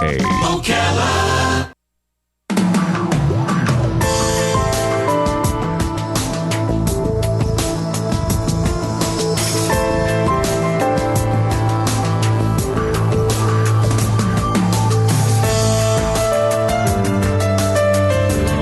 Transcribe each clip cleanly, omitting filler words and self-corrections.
Okay. Ocala.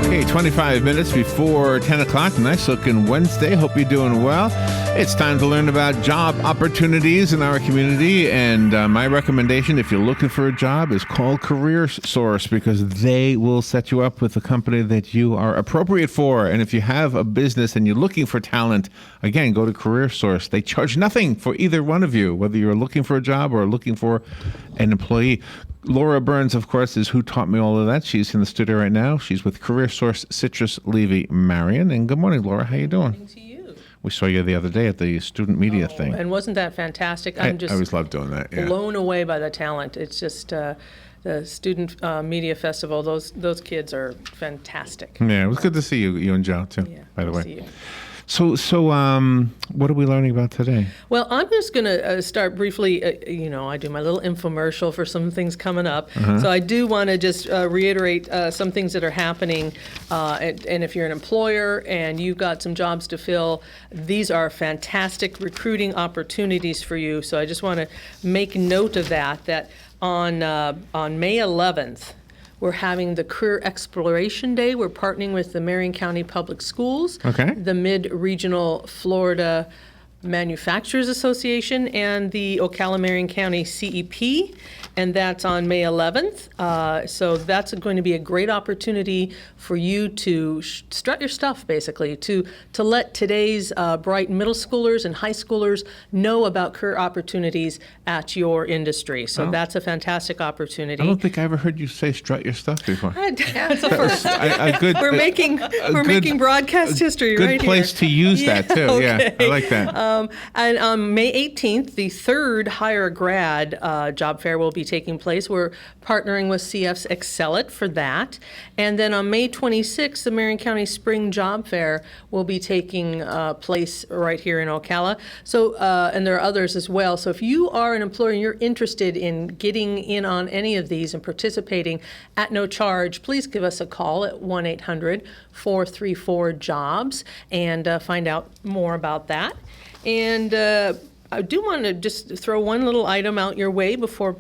Okay, 25 minutes before 10 o'clock. Nice looking Wednesday. Hope you're doing well. It's time to learn about job opportunities in our community. And my recommendation, if you're looking for a job, is call CareerSource, because they will set you up with a company that you are appropriate for. And if you have a business and you're looking for talent, again, go to CareerSource. They charge nothing for either one of you, whether you're looking for a job or looking for an employee. Laura Byrnes, of course, is who taught me all of that. She's in the studio right now. She's with CareerSource Citrus Levy Marion. And good morning, Laura. How you doing? Good morning to you. We saw you the other day at the student media thing. And wasn't that fantastic? I I'm just always love doing that. Yeah. blown away by the talent. It's just the student media festival. Those kids are fantastic. Yeah, it was good to see you and Joe too. Yeah, by the good way. to see you. So, what are we learning about today? Well, I'm just going to start briefly. I do my little infomercial for some things coming up. So I do want to just reiterate some things that are happening. And if you're an employer and you've got some jobs to fill, these are fantastic recruiting opportunities for you. So I just want to make note of that on May 11th, we're having the Career Exploration Day. We're partnering with the Marion County Public Schools, the Mid-Regional Florida Manufacturers Association, and the Ocala-Marion County CEP, and that's on May 11th. So that's going to be a great opportunity for you to strut your stuff, basically, to let today's bright middle schoolers and high schoolers know about career opportunities at your industry. So that's a fantastic opportunity. I don't think I ever heard you say "strut your stuff" before. That's a first. We're making broadcast history right here. Good place to use that too. Okay. Yeah, I like that. And on May 18th, the third Hire a Grad job fair will be taking place. We're partnering with CF's Excel It for that. And then on May 26th, the Marion County Spring Job Fair will be taking place right here in Ocala. So, and there are others as well. So if you are an employer and you're interested in getting in on any of these and participating at no charge, please give us a call at 1-800-434-JOBS and find out more about that. And I do want to just throw one little item out your way before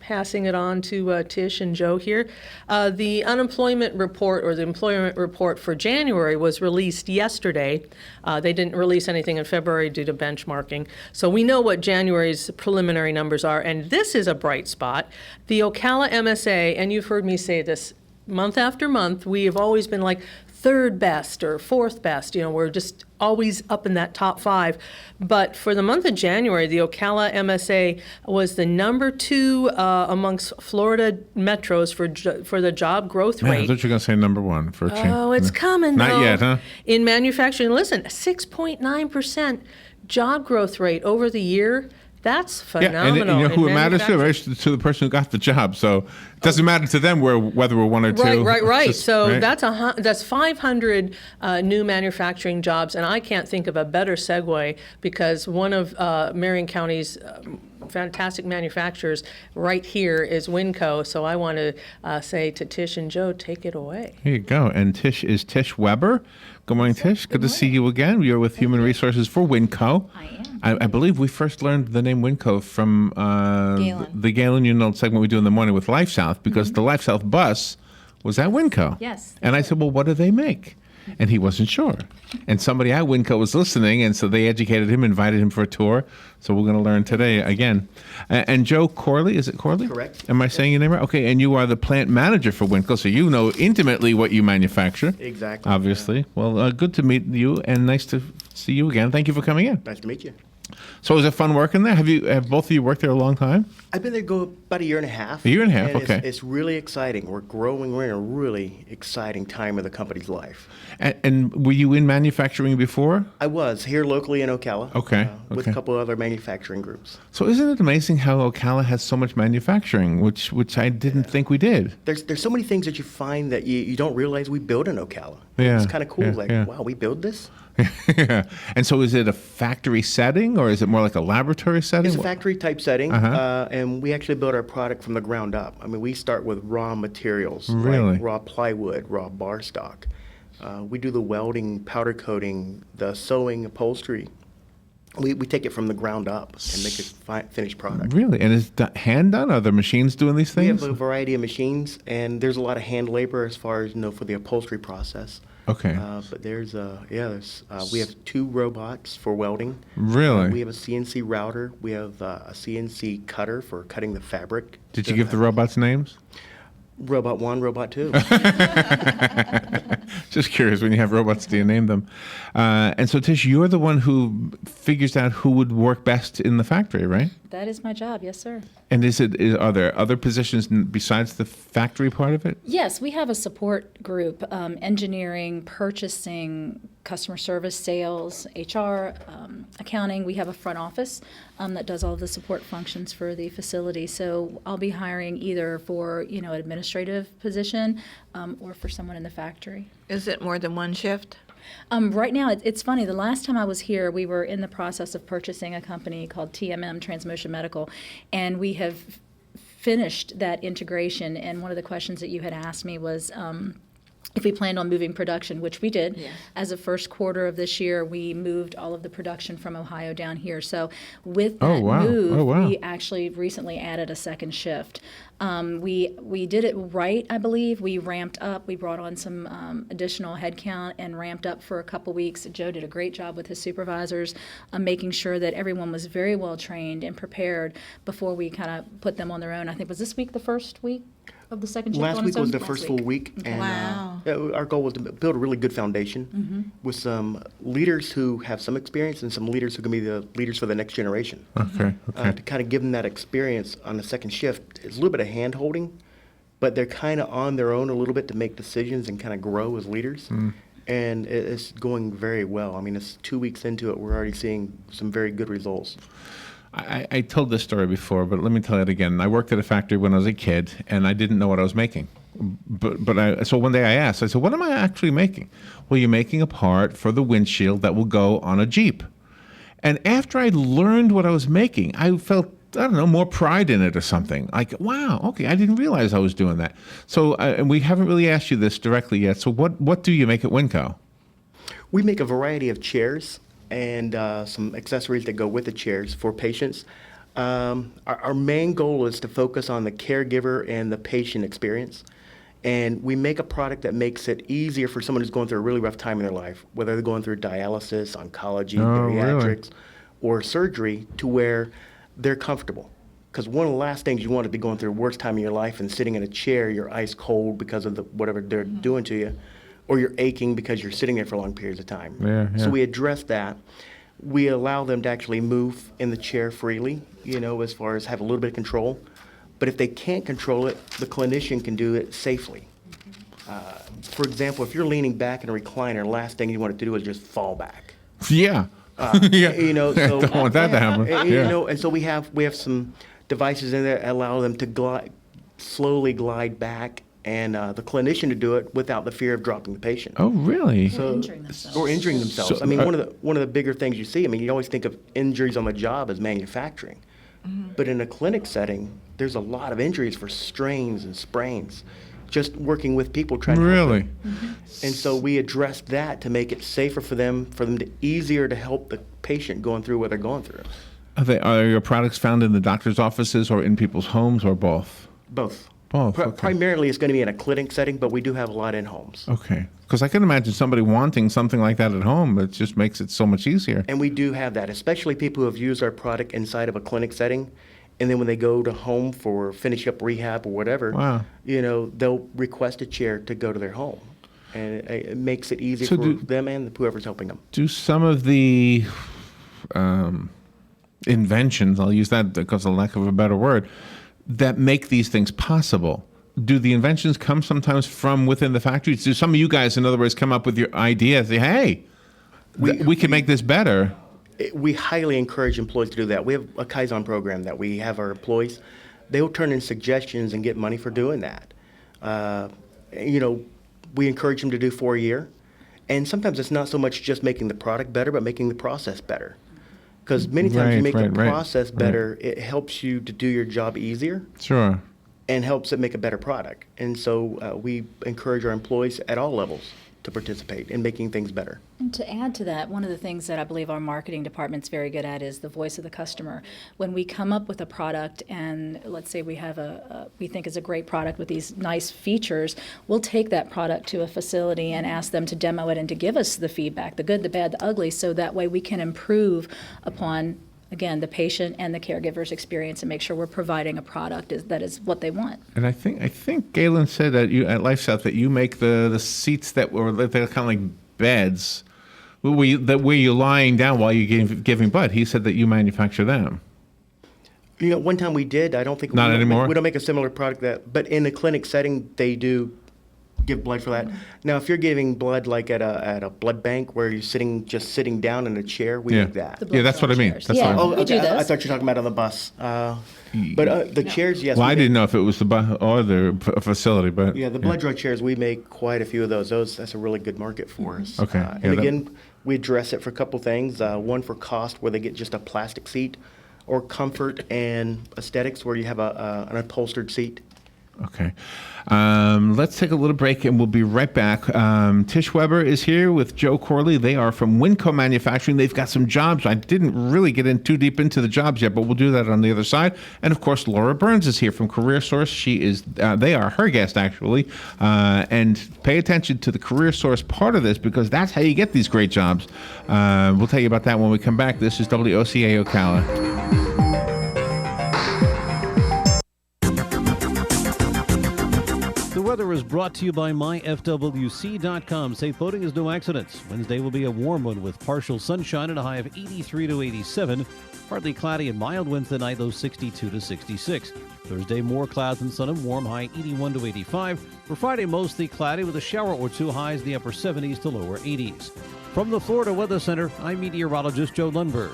passing it on to Tish and Joe here. The unemployment report, or the employment report for January, was released yesterday. They didn't release anything in February due to benchmarking. So we know what January's preliminary numbers are, and this is a bright spot. The Ocala MSA, and you've heard me say this month after month, we have always been like third best or fourth best. We're just always up in that top 5. But for the month of January, the Ocala MSA was the number 2 amongst Florida metros for the job growth rate. I thought you were going to say number 1 for a change. Oh, it's coming, Not though. yet, huh? In manufacturing, listen, 6.9% job growth rate over the year. That's phenomenal. Yeah, and you know who it matters to? Right, to the person who got the job. So it doesn't matter to them whether we're 1 or 2. Right. Just, so right? that's 500 new manufacturing jobs, and I can't think of a better segue because one of Marion County's fantastic manufacturers right here is Winco. So I want to say to Tish and Joe, take it away. Here you go. And Tish is Tish Weber. Good morning, Tish. Good to see you again. You're with Human Resources for Winco. I am. I believe we first learned the name Winco from Galen. the Galen segment we do in the morning with Life South, because the Life South bus was at Winco. Yes. And I said, well, what do they make? And he wasn't sure. And somebody at Winco was listening, and so they educated him, invited him for a tour. So we're going to learn today again. And Joe Corley, is it Corley? Correct. Am I saying your name right? Okay, and you are the plant manager for Winco, so you know intimately what you manufacture. Exactly. Obviously. Yeah. Well, good to meet you, and nice to see you again. Thank you for coming in. Nice to meet you. So is it fun working there? Have both of you worked there a long time? I've been there about a year and a half. A year and a half, and okay. It's really exciting. We're growing. We're in a really exciting time of the company's life. And were you in manufacturing before? I was here locally in Ocala. Okay. With a couple other manufacturing groups. So isn't it amazing how Ocala has so much manufacturing, which I didn't think we did? There's so many things that you find that you don't realize we build in Ocala. Yeah. It's kind of cool. Yeah. Wow, we build this? Yeah. And so is it a factory setting or is it more like a laboratory setting? It's a factory type setting, and we actually build our product from the ground up. I mean, we start with raw materials, Really? like raw plywood, raw bar stock. We do the welding, powder coating, the sewing, upholstery. We take it from the ground up and make a finished product. Really? And is that hand done? Are there machines doing these We things? have a variety of machines, and there's a lot of hand labor as far as, for the upholstery process. Okay. But we have 2 robots for welding. Really? We have a CNC router. We have a CNC cutter for cutting the fabric. Did you give the robots names? Robot 1, Robot 2. Just curious, when you have robots, do you name them? And so, Tish, you're the one who figures out who would work best in the factory, right? That is my job, yes, sir. And are there other positions besides the factory part of it? Yes, we have a support group, engineering, purchasing, customer service, sales, HR, accounting. We have a front office that does all of the support functions for the facility. So I'll be hiring either for, an administrative position or for someone in the factory. Is it more than one shift? Right now, it's funny. The last time I was here, we were in the process of purchasing a company called TMM, Transmotion Medical, and we have finished that integration. And one of the questions that you had asked me was if we planned on moving production, which we did. Yes. As of first quarter of this year, we moved all of the production from Ohio down here. So with that move, we actually recently added a second shift. We did it right, I believe. We ramped up. We brought on some additional headcount and ramped up for a couple weeks. Joe did a great job with his supervisors, making sure that everyone was very well trained and prepared before we kind of put them on their own. I think, was this week the first week of the second shift? Last on week its own? was the Last first week. full week, and Wow. our goal was to build a really good foundation with some leaders who have some experience and some leaders who can be the leaders for the next generation. Okay. To kind of give them that experience on the second shift. It's a little bit of hand holding, but they're kind of on their own a little bit to make decisions and kind of grow as leaders. And it's going very well. I mean, it's 2 weeks into it. We're already seeing some very good results. I told this story before, but let me tell it again. I worked at a factory when I was a kid, and I didn't know what I was making. So one day I asked, I said, what am I actually making? Well, you're making a part for the windshield that will go on a Jeep. And after I learned what I was making, I felt, more pride in it or something. Like, wow, okay, I didn't realize I was doing that. So and we haven't really asked you this directly yet. So what do you make at Winco? We make a variety of chairs and some accessories that go with the chairs for patients. Our main goal is to focus on the caregiver and the patient experience. And we make a product that makes it easier for someone who's going through a really rough time in their life, whether they're going through dialysis, oncology, bariatrics, or surgery, to where they're comfortable. Because one of the last things you want to be going through the worst time in your life and sitting in a chair, you're ice cold because of whatever they're doing to you, or you're aching because you're sitting there for long periods of time. Yeah. So we address that. We allow them to actually move in the chair freely, as far as have a little bit of control. But if they can't control it, the clinician can do it safely. For example, if you're leaning back in a recliner, the last thing you want it to do is just fall back. Yeah. Yeah. So don't want that to happen. and so we have some devices in there that allow them to slowly glide back, and the clinician to do it without the fear of dropping the patient. Oh, really? Or injuring themselves. Or injuring themselves. So, I mean, one of the bigger things you see. I mean, you always think of injuries on the job as manufacturing, but in a clinic setting, there's a lot of injuries for strains and sprains. Just working with people trying to help Really? them. And so we address that to make it safer for them to easier to help the patient going through what they're going through. Are your products found in the doctor's offices or in people's homes or both? Both. Both. Okay. Primarily, it's going to be in a clinic setting, but we do have a lot in homes. Okay. Because I can imagine somebody wanting something like that at home. It just makes it so much easier. And we do have that, especially people who have used our product inside of a clinic setting. And then when they go to home for finish up rehab or whatever, they'll request a chair to go to their home. And it makes it easier for them and whoever's helping them. Do some of the inventions, I'll use that because of lack of a better word, that make these things possible, do the inventions come sometimes from within the factories? Do some of you guys, in other words, come up with your ideas, say, hey, we can make this better? We highly encourage employees to do that. We have a Kaizen program that we have our employees. They will turn in suggestions and get money for doing that. We encourage them to do for a year. And sometimes it's not so much just making the product better, but making the process better. Because many times you make the process better, it helps you to do your job easier. Sure. And helps it make a better product. And so we encourage our employees at all levels to participate in making things better. And to add to that, one of the things that I believe our marketing department's very good at is the voice of the customer. When we come up with a product and let's say we have we think is a great product with these nice features, we'll take that product to a facility and ask them to demo it and to give us the feedback, the good, the bad, the ugly, so that way we can improve upon, again, the patient and the caregiver's experience and make sure we're providing a product that is what they want. And I think Galen said that you at Life South that you make the seats that were they're kind of like beds, where you're lying down while you're giving blood. He said that you manufacture them. One time we did. I don't think not anymore. We don't make a similar product but in a clinic setting they do give blood for that. Now, if you're giving blood like at a blood bank where you're just sitting down in a chair, we make that. Yeah, that's what I mean. That's we do those. I thought you were talking about on the bus. But the chairs, yes. Well, I didn't know if it was the bus or the facility, but the blood draw chairs, we make quite a few of those. That's a really good market for us. Okay. And again, we address it for a couple things. One for cost, where they get just a plastic seat, or comfort and aesthetics, where you have an upholstered seat. Okay. Let's take a little break and we'll be right back. Tish Weber is here with Joe Corley. They are from Winco Manufacturing. They've got some jobs. I didn't really get in too deep into the jobs yet, but we'll do that on the other side. And of course, Laura Byrnes is here from CareerSource. She is, they are her guest actually. And pay attention to the CareerSource part of this because that's how you get these great jobs. We'll tell you about that when we come back. This is WOCA Ocala. The weather is brought to you by myfwc.com. Safe boating is no accidents. Wednesday will be a warm one with partial sunshine and a high of 83 to 87. Partly cloudy and mild winds tonight, low 62 to 66. Thursday, more clouds and sun and warm, high 81 to 85. For Friday, mostly cloudy with a shower or two, highs in the upper 70s to lower 80s. From the Florida Weather Center, I'm meteorologist Joe Lundberg.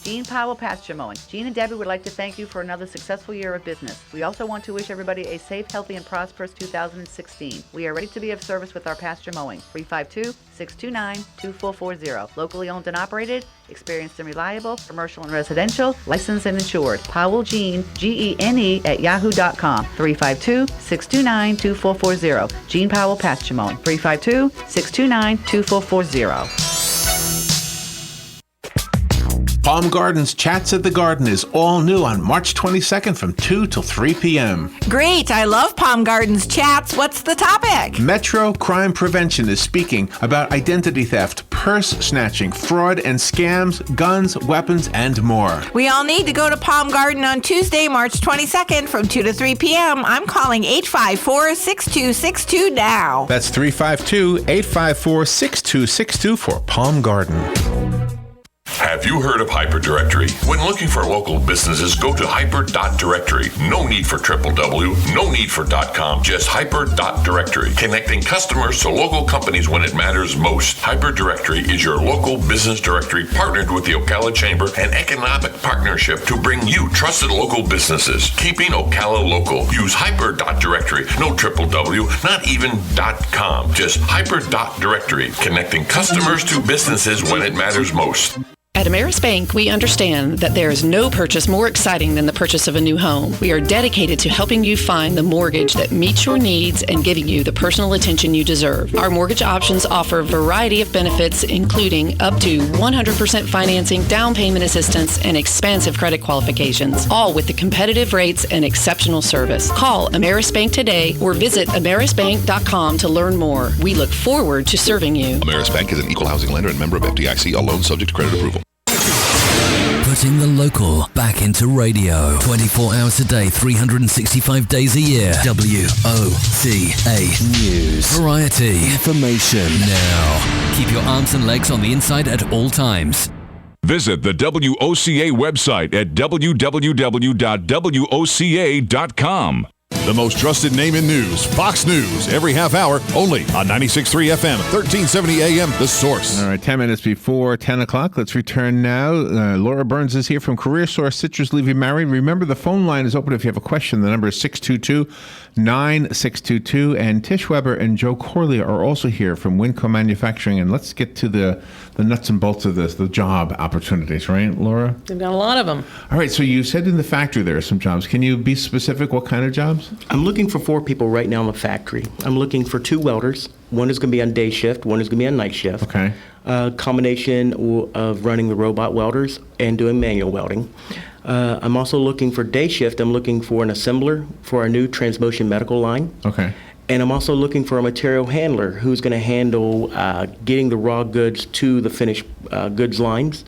Gene Powell Pasture Mowing. Gene and Debbie would like to thank you for another successful year of business. We also want to wish everybody a safe, healthy, and prosperous 2016. We are ready to be of service with our pasture mowing. 352-629-2440. Locally owned and operated, experienced and reliable, commercial and residential, licensed and insured. Powell Gene, Gene, at yahoo.com. 352-629-2440. Gene Powell Pasture Mowing. 352-629-2440. Palm Gardens Chats at the Garden is all new on March 22nd from 2 till 3 p.m. Great. I love Palm Gardens Chats. What's the topic? Metro Crime Prevention is speaking about identity theft, purse snatching, fraud and scams, guns, weapons, and more. We all need to go to Palm Garden on Tuesday, March 22nd from 2 to 3 p.m. I'm calling 854-6262 now. That's 352-854-6262 for Palm Garden. Have you heard of HyperDirectory? When looking for local businesses, go to hyper.directory. No need for www, no need for .com, just hyper.directory. Connecting customers to local companies when it matters most. HyperDirectory is your local business directory partnered with the Ocala Chamber and Economic Partnership to bring you trusted local businesses. Keeping Ocala local. Use hyper.directory. No www, not even .com, just hyper.directory. Connecting customers to businesses when it matters most. At Ameris Bank, we understand that there is no purchase more exciting than the purchase of a new home. We are dedicated to helping you find the mortgage that meets your needs and giving you the personal attention you deserve. Our mortgage options offer a variety of benefits, including up to 100% financing, down payment assistance, and expansive credit qualifications, all with the competitive rates and exceptional service. Call Ameris Bank today or visit amerisbank.com to learn more. We look forward to serving you. Ameris Bank is an equal housing lender and member of FDIC, a loan subject to credit approval. Putting the local back into radio. 24 hours a day, 365 days a year. WOCA News. Variety. Information. Now. Keep your arms and legs on the inside at all times. Visit the WOCA website at www.woca.com. The most trusted name in news, Fox News, every half hour, only on 96.3 FM, 1370 AM, The Source. All right, 10 minutes before 10 o'clock. Let's return now. Laura Byrnes is here from CareerSource, Citrus, Levy, Marion. Remember, the phone line is open if you have a question. The number is 622-9622. And Tish Weber and Joe Corley are also here from Winco Manufacturing. And let's get to the nuts and bolts of this, the job opportunities, right, Laura? They've got a lot of them. All right, so you said in the factory there are some jobs. Can you be specific? What kind of jobs? I'm looking for 4 people right now in the factory. I'm looking for 2 welders. One is going to be on day shift, one is going to be on night shift. Okay. Combination of running the robot welders and doing manual welding. I'm also looking for day shift. I'm looking for an assembler for our new Transmotion medical line. Okay. And I'm also looking for a material handler who's going to handle getting the raw goods to the finished goods lines.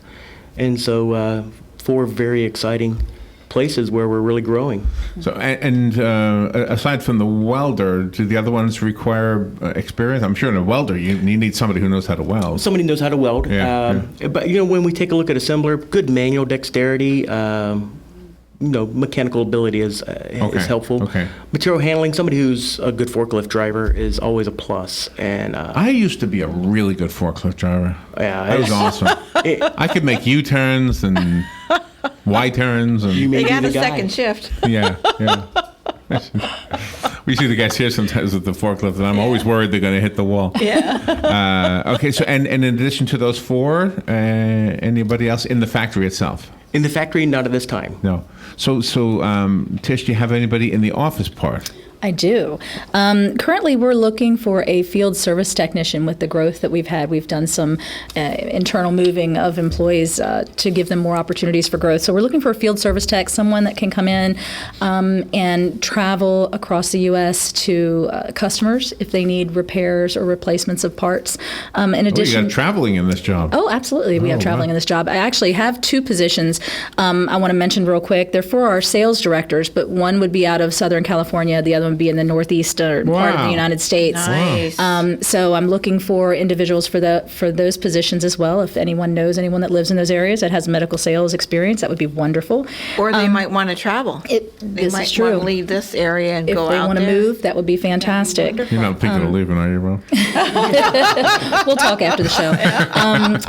And so 4 very exciting places where we're really growing. So, and aside from the welder, do the other ones require experience? I'm sure in a welder, you need somebody who knows how to weld. Somebody knows how to weld. Yeah. But, when we take a look at assembler, good manual dexterity, mechanical ability is helpful. Okay. Material handling, somebody who's a good forklift driver is always a plus. And I used to be a really good forklift driver. Yeah, that was awesome. I could make U-turns and Y-turns. And they got a second shift. Yeah. We see the guys here sometimes with the forklift, and I'm always worried they're going to hit the wall. Yeah. Okay, so and in addition to those 4, anybody else in the factory itself? In the factory, not at this time. No. So Tish, do you have anybody in the office part? I do. Currently, we're looking for a field service technician with the growth that we've had. We've done some internal moving of employees to give them more opportunities for growth. So we're looking for a field service tech, someone that can come in and travel across the U.S. to customers if they need repairs or replacements of parts. In addition, you got traveling in this job. Oh, absolutely. We have traveling in this job. I actually have 2 positions I want to mention real quick. They're for our sales directors, but one would be out of Southern California. The other would be in the northeastern part of the United States. Nice. So I'm looking for individuals for those positions as well. If anyone knows anyone that lives in those areas that has medical sales experience, that would be wonderful. Or they might want to travel. This might is true. Want to leave this area and if go out there. If they want to move, that would be fantastic. You're not thinking of leaving, are you, Ron? We'll talk after the show.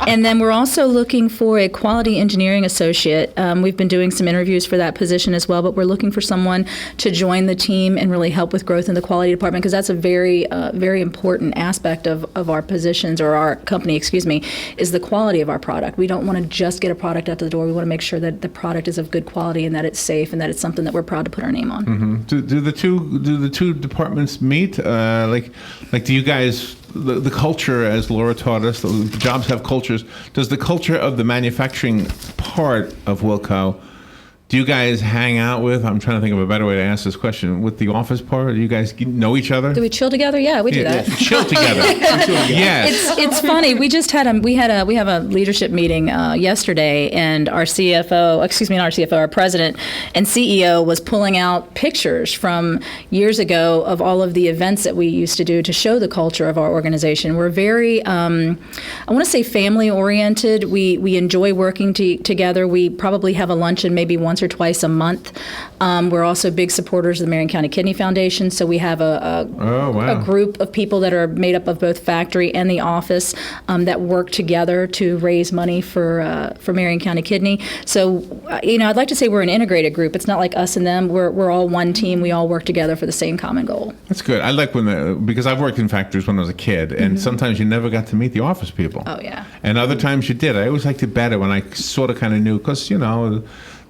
And then we're also looking for a quality engineering associate. We've been doing some interviews for that position as well, but we're looking for someone to join the team and really help with growth in the quality department, because that's a very, very important aspect of our positions, or our company, is the quality of our product. We don't want to just get a product out the door. We want to make sure that the product is of good quality and that it's safe and that it's something that we're proud to put our name on. Mm-hmm. Do the two departments meet? Like do you guys? The culture, as Laura taught us, the jobs have cultures. Does the culture of the manufacturing part of Winco, do you guys hang out with, I'm trying to think of a better way to ask this question, with the office part? Do you guys know each other? Do we chill together? Yeah, we do that. Chill together. Yes. It's funny. We just had we have a leadership meeting yesterday, and our our president and CEO was pulling out pictures from years ago of all of the events that we used to do to show the culture of our organization. We're very, I want to say, family oriented. We enjoy working together. We probably have a luncheon maybe once or twice a month. We're also big supporters of the Marion County Kidney Foundation, so we have a group of people that are made up of both factory and the office that work together to raise money for Marion County Kidney. So, I'd like to say we're an integrated group. It's not like us and them. We're all one team. We all work together for the same common goal. That's good. I like because I've worked in factories when I was a kid, and sometimes you never got to meet the office people. Oh, yeah. And other times you did. I always liked it better when I sort of kind of knew, because,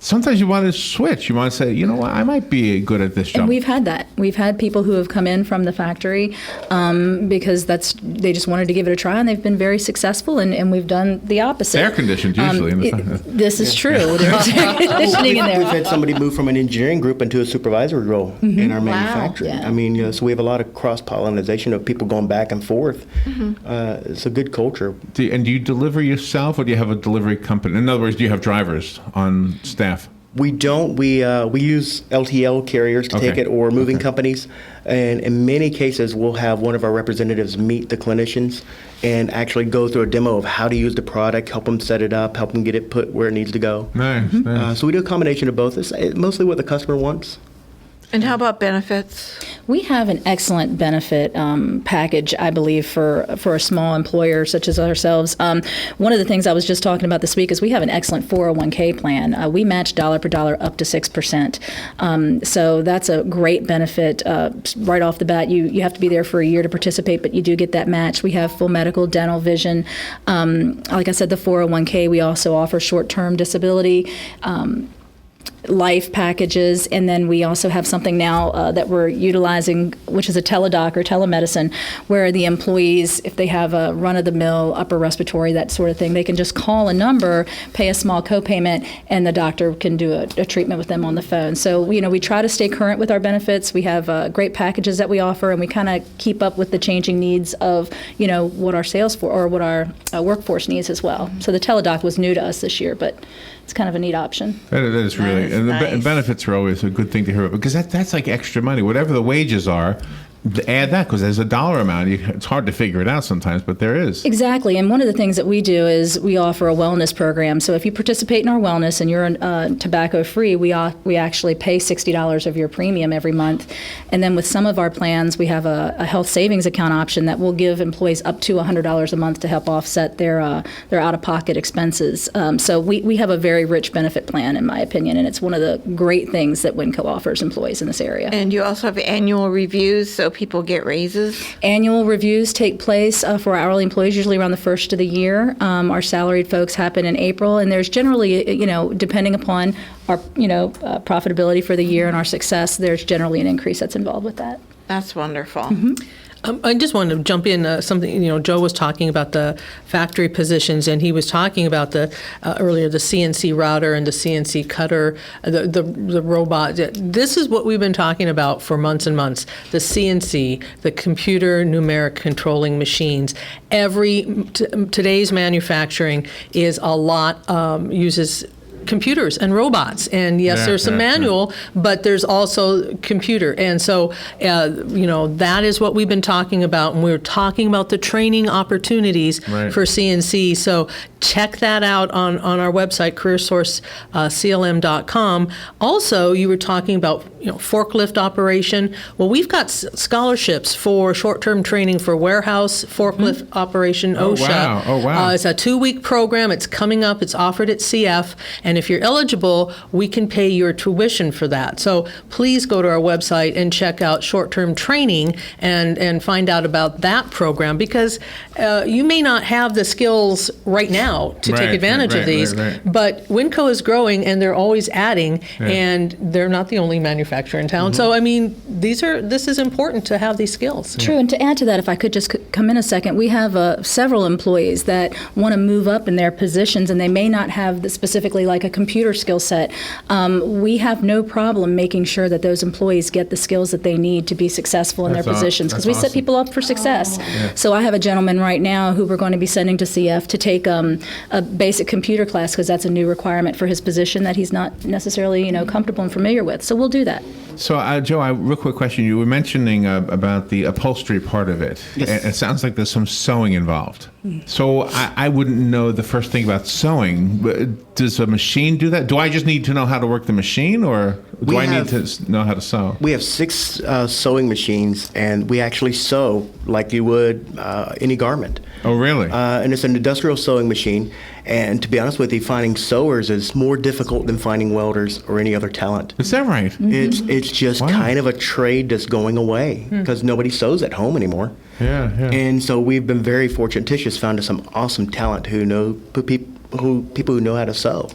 sometimes you want to switch. You want to say, what, I might be good at this job. And we've had that. We've had people who have come in from the factory because they just wanted to give it a try, and they've been very successful, and we've done the opposite. Air conditioned usually. This is true. There's air conditioning in there. We've had somebody move from an engineering group into a supervisory role in our manufacturing. Yeah. I mean, so we have a lot of cross-pollination of people going back and forth. It's a good culture. Do you deliver yourself, or do you have a delivery company? In other words, do you have drivers on staff? We don't. We use LTL carriers to take it, or moving companies. And in many cases, we'll have one of our representatives meet the clinicians and actually go through a demo of how to use the product, help them set it up, help them get it put where it needs to go. Nice. So we do a combination of both. It's mostly what the customer wants. And how about benefits? We have an excellent benefit package, I believe, for a small employer such as ourselves. One of the things I was just talking about this week is we have an excellent 401k plan. We match dollar per dollar up to 6%. So that's a great benefit right off the bat. You have to be there for a year to participate, but you do get that match. We have full medical, dental, vision. Like I said, the 401k, we also offer short-term disability, life packages, and then we also have something now that we're utilizing, which is a teledoc or telemedicine, where the employees, if they have a run-of-the-mill upper respiratory, that sort of thing, they can just call a number, pay a small copayment, and the doctor can do a treatment with them on the phone. So, we try to stay current with our benefits. We have great packages that we offer, and we kind of keep up with the changing needs of, what our sales for or what our workforce needs as well. So the teledoc was new to us this year, but it's kind of a neat option. That is really, and the benefits are always a good thing to hear about, because that's like extra money. Whatever the wages are, add that, because there's a dollar amount. It's hard to figure it out sometimes, but there is. Exactly. And one of the things that we do is we offer a wellness program. So if you participate in our wellness and you're tobacco-free, we actually pay $60 of your premium every month. And then with some of our plans, we have a health savings account option that will give employees up to $100 a month to help offset their out-of-pocket expenses. So we have a very rich benefit plan, in my opinion, and it's one of the great things that Winco offers employees in this area. And you also have annual reviews, so people get raises? Annual reviews take place for our hourly employees, usually around the first of the year. Our salaried folks happen in April, and there's generally, depending upon our, profitability for the year and our success, there's generally an increase that's involved with that. That's wonderful. Mm-hmm. I just wanted to jump in something. Joe was talking about the factory positions, and he was talking about earlier the CNC router and the CNC cutter, the robot. This is what we've been talking about for months and months. The CNC, the computer numeric controlling machines. Today's manufacturing is a lot uses computers and robots, and yes, there's some manual, but there's also computer, and so that is what we've been talking about, and we're talking about the training opportunities for CNC. So check that out on our website, CareerSource, Also, you were talking about forklift operation. Well, we've got scholarships for short-term training for warehouse forklift operation, OSHA. Oh, wow. It's a 2-week program. It's coming up. It's offered at CF. And if you're eligible, we can pay your tuition for that. So please go to our website and check out short-term training and find out about that program, because you may not have the skills right now to take advantage of these, but Winco is growing and they're always adding, and they're not the only manufacturer in town. So, this is important to have these skills. True, and to add to that, if I could just come in a second, we have several employees that want to move up in their positions, and they may not have specifically like a computer skill set. We have no problem making sure that those employees get the skills that they need to be successful in their positions, because we set people up for success. So I have a gentleman right now who we're going to be sending to CF to take a basic computer class, because that's a new requirement for his position that he's not necessarily comfortable and familiar with. So we'll do that. So, Joe, real quick question. You were mentioning about the upholstery part of it. Yes. It sounds like there's some sewing involved. So I wouldn't know the first thing about sewing. But does a machine do that? Do I just need to know how to work the machine, or do I need to know how to sew? We have 6 sewing machines, and we actually sew like you would any garment. Oh, really? And it's an industrial sewing machine. And to be honest with you, finding sewers is more difficult than finding welders or any other talent. Is that right? It's just kind of a trade that's going away, because nobody sews at home anymore. Yeah. And so we've been very fortunate. Tish has found us some awesome talent people who know how to sew.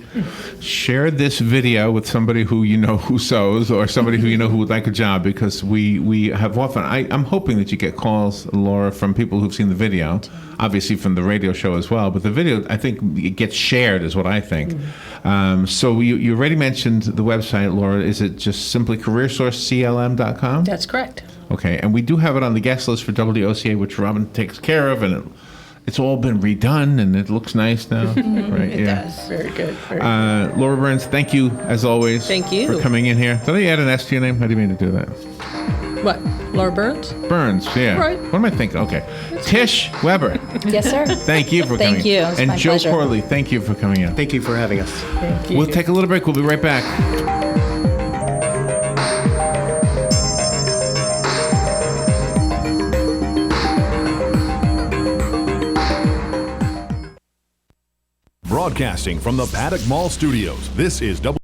Share this video with somebody who who sews, or somebody who who would like a job, because we have often, I'm hoping that you get calls, Laura, from people who've seen the video, obviously from the radio show as well, but the video, I think, it gets shared is what I think. So you already mentioned the website, Laura. Is it just simply CareerSourceCLM.com? That's correct. Okay, and we do have it on the guest list for WOCA, which Robin takes care of, and it's all been redone, and it looks nice now. Right? It does. Very good. Laura Byrnes, thank you, as always. Thank you. For coming in here. Did I add an S to your name? I didn't mean to do that. What? Laura Byrnes? Byrnes, yeah. Right. What am I thinking? Okay. Tish Weber. Yes, sir. Thank you for coming. Thank you. It's and my Joe pleasure. Corley, thank you for coming in. Thank you for having us. Thank you. We'll take a little break. We'll be right back. Broadcasting from the Paddock Mall Studios, this is